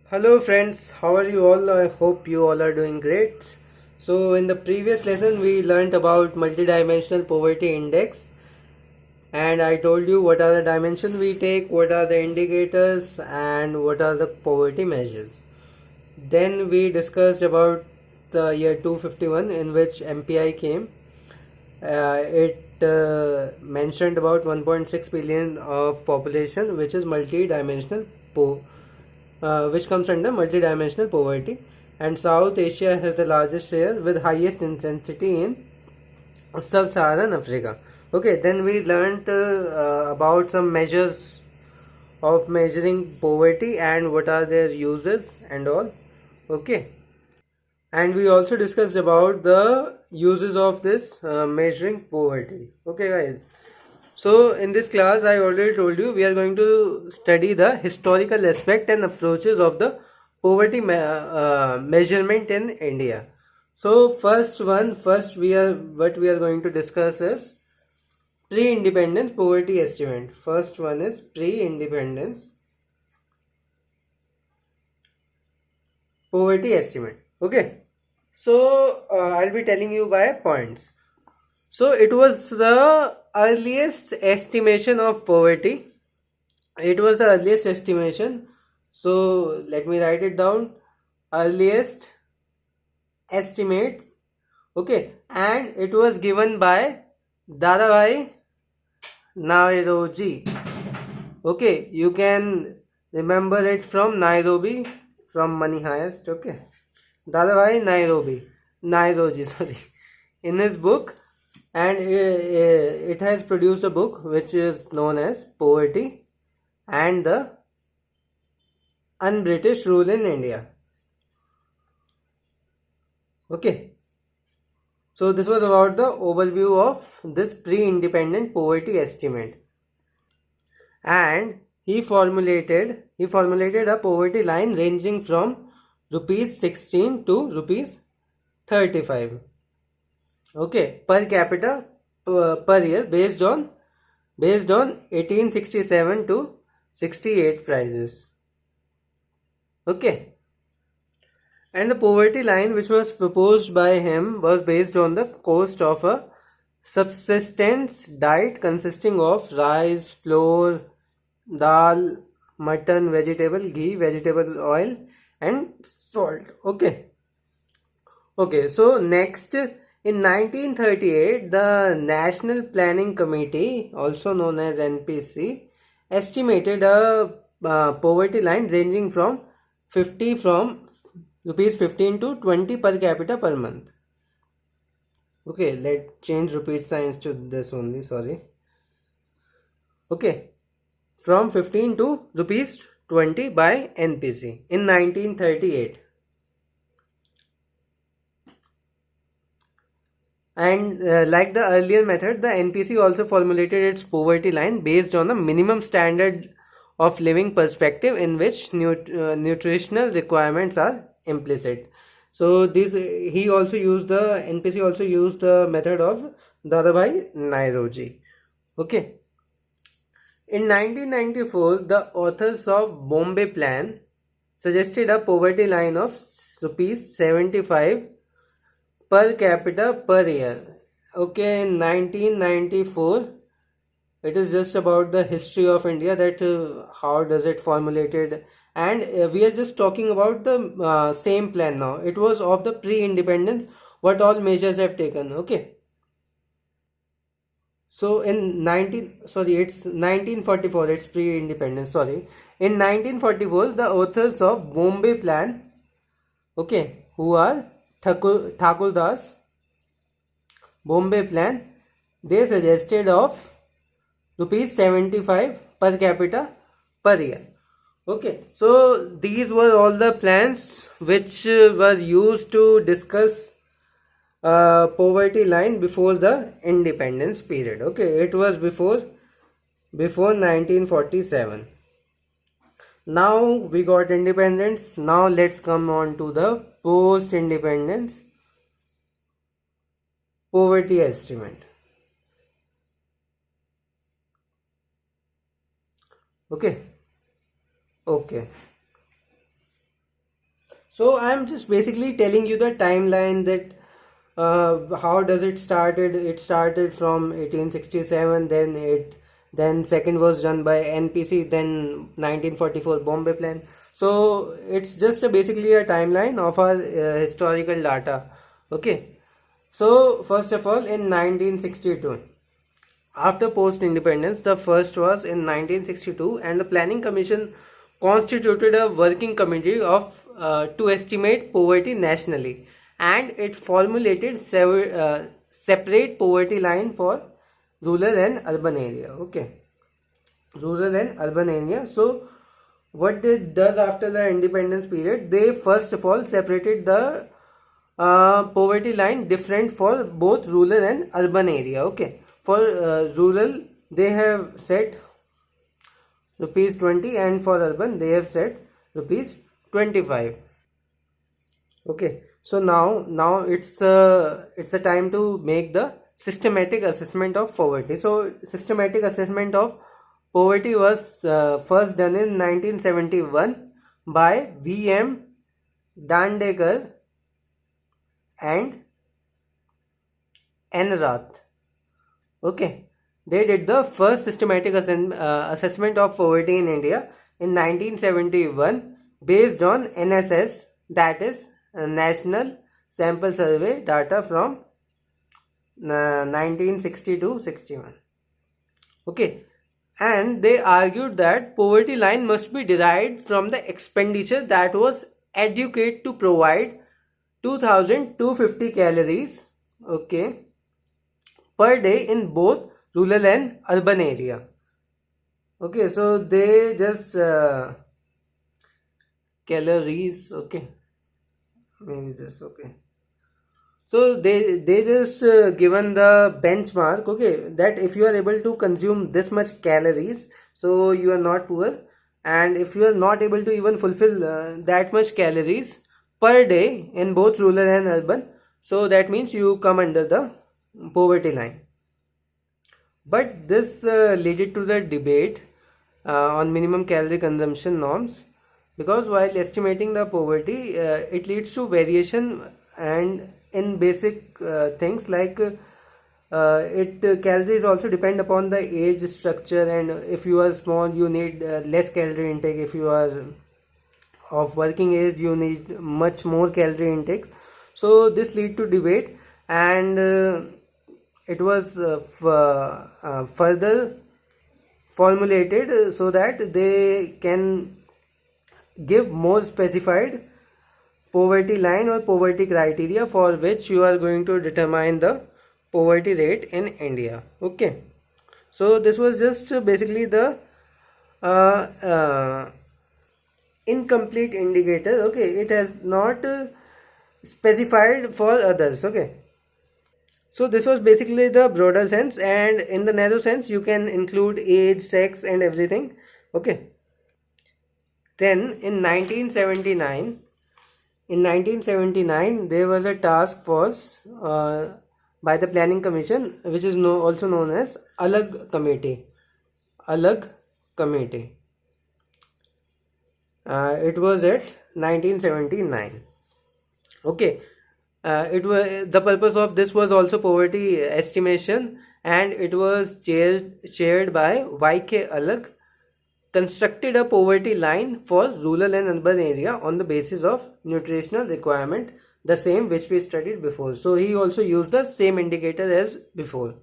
Hello friends, how are you all? I hope you all are doing great. So in the previous lesson we learnt about multidimensional poverty index, and I told you what are the dimensions we take, what are the indicators, and what are the poverty measures. Then we discussed about the year 251 in which MPI came. It mentioned about 1.6 billion of population, which is multidimensional which comes under multidimensional poverty, and South Asia has the largest share with highest intensity in sub-Saharan Africa. Okay, then we learned about some measures of measuring poverty and what are their uses and all. Okay, and we also discussed about the uses of this measuring poverty. Okay guys, so in this class I already told you we are going to study the historical aspect and approaches of the poverty measurement in India. So first what we are going to discuss is pre-independence poverty estimate. First one is pre-independence poverty estimate. Okay, so I'll be telling you by points. So it was the earliest estimation of poverty. It was the earliest estimation. So let me write it down. Earliest estimate. Okay, and it was given by Dadabhai Nauroji. Okay, you can remember it from Nairobi, from Money Heist. Okay, Dadabhai Nauroji, sorry, in his book, and it has produced a book which is known as Poverty and the Un-British Rule in India. Okay, so this was about the overview of this pre-independent poverty estimate, and he formulated a poverty line ranging from rupees 16 to rupees 35. Okay, per capita per year based on 1867 to 68 prices. Okay, and the poverty line which was proposed by him was based on the cost of a subsistence diet consisting of rice, flour, dal, mutton, vegetable, ghee, vegetable oil, and salt. Okay, so next, in 1938, the National Planning Committee, also known as NPC, estimated a poverty line ranging from rupees 15 to 20 per capita per month. Okay, let's change rupees signs to this only, sorry. Okay, from 15 to rupees 20 by NPC in 1938. And like the earlier method, the NPC also formulated its poverty line based on a minimum standard of living perspective in which nutritional requirements are implicit. So this he also used the NPC also used the method of Dadabhai Nauroji. Okay. In 1994, the authors of Bombay Plan suggested a poverty line of rupees 75 per capita per year. Okay, in 1994, it is just about the history of India, that how does it formulated, and we are just talking about the same plan now. It was of the pre-independence, what all measures have taken. Okay, so in 1944, it's pre-independence, sorry. In 1944, the authors of Bombay Plan, okay, who are Thakur Das, Bombay Plan, they suggested of rupees 75 per capita per year. Okay, so these were all the plans which were used to discuss poverty line before the independence period. Okay, it was before 1947. Now we got independence. Now let's come on to the post independence poverty estimate. Okay. So I'm just basically telling you the timeline that how does it started. It started from 1867, then second was done by NPC, then 1944 Bombay Plan. So it's just basically a timeline of our historical data. Okay, so first of all, in 1962, after post independence, the first was in 1962, and the Planning Commission constituted a working committee of to estimate poverty nationally, and it formulated separate poverty line for rural and urban area. Okay, rural and urban area. So what it does after the independence period, they first of all separated the poverty line different for both rural and urban area. Okay, for rural they have set rupees 20, and for urban they have set rupees 25. Okay, so now it's a time to make the systematic assessment of poverty. So systematic assessment of poverty was first done in 1971 by V.M. Dandekar and N. Rath. Okay, they did the first systematic assessment of poverty in India in 1971 based on NSS, that is National Sample Survey data from 1960 to 61. Okay, and they argued that poverty line must be derived from the expenditure that was adequate to provide 2250 calories, okay, per day in both rural and urban area. Okay, so they just calories, okay, maybe this, okay. So they just given the benchmark, okay, that if you are able to consume this much calories, so you are not poor, and if you are not able to even fulfill that much calories per day in both rural and urban, so that means you come under the poverty line. But this led to the debate on minimum calorie consumption norms, because while estimating the poverty, it leads to variation and in basic things like calories also depend upon the age structure, and if you are small you need less calorie intake, if you are of working age you need much more calorie intake. So this lead to debate, and it was further formulated so that they can give more specified poverty line or poverty criteria for which you are going to determine the poverty rate in India. Okay, so this was just basically the incomplete indicator. Okay, it has not specified for others. Okay, so this was basically the broader sense, and in the narrow sense you can include age, sex and everything. Okay, then in 1979 there was a task force by the Planning Commission, which is also known as Alag Committee. Alag Committee. It was at 1979. Okay, it was, the purpose of this was also poverty estimation, and it was chaired by Y.K. Alag. Constructed a poverty line for rural and urban area on the basis of nutritional requirement, the same which we studied before. So he also used the same indicator as before.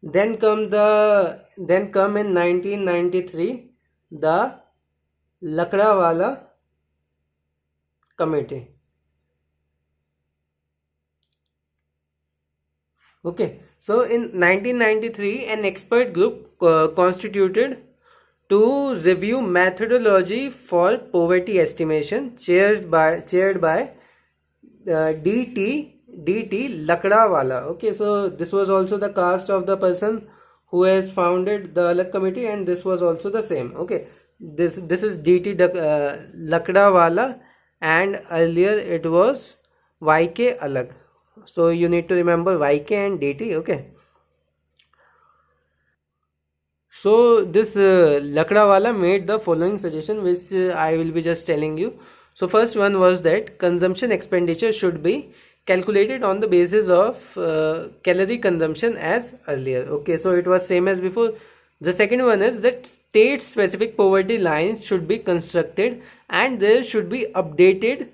Then come in 1993 the Lakdawala Committee. Okay, so in 1993 an expert group constituted to review methodology for poverty estimation, chaired by D.T. Lakdawala. Okay, so this was also the caste of the person who has founded the Alag Committee, and this was also the same. Okay, this is D.T. Lakdawala, and earlier it was Y.K. Alag. So you need to remember Y.K. and D.T. Okay. So this Lakdawala made the following suggestion, which I will be just telling you. So first one was that consumption expenditure should be calculated on the basis of calorie consumption as earlier. Okay, so it was same as before. The second one is that state specific poverty lines should be constructed and they should be updated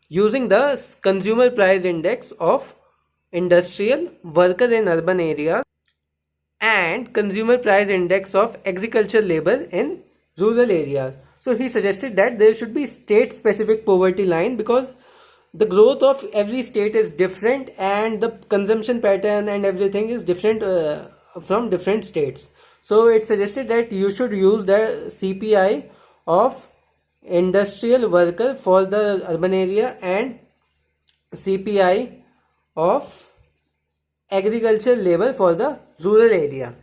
using the consumer price index of industrial worker in urban areas and consumer price index of agricultural labor in rural areas. So he suggested that there should be state specific poverty line because the growth of every state is different and the consumption pattern and everything is different from different states. So it suggested that you should use the CPI of industrial worker for the urban area and CPI of agricultural labor for the rural area.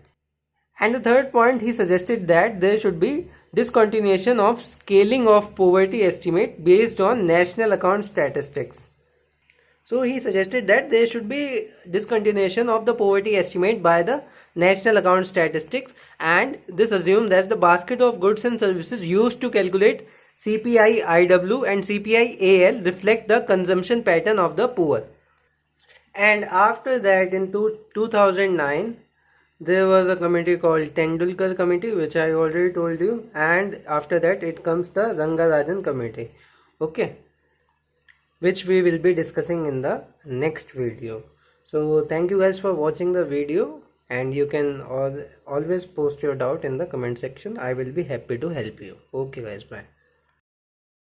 And the third point, he suggested that there should be discontinuation of scaling of poverty estimate based on national account statistics. So he suggested that there should be discontinuation of the poverty estimate by the national account statistics, and this assumes that the basket of goods and services used to calculate CPI IW and CPI AL reflect the consumption pattern of the poor. And after that, in 2009, there was a committee called Tendulkar Committee, which I already told you, and after that it comes the Rangarajan Committee, okay, which we will be discussing in the next video. So thank you guys for watching the video, and you can always post your doubt in the comment section. I will be happy to help you. Okay guys, bye.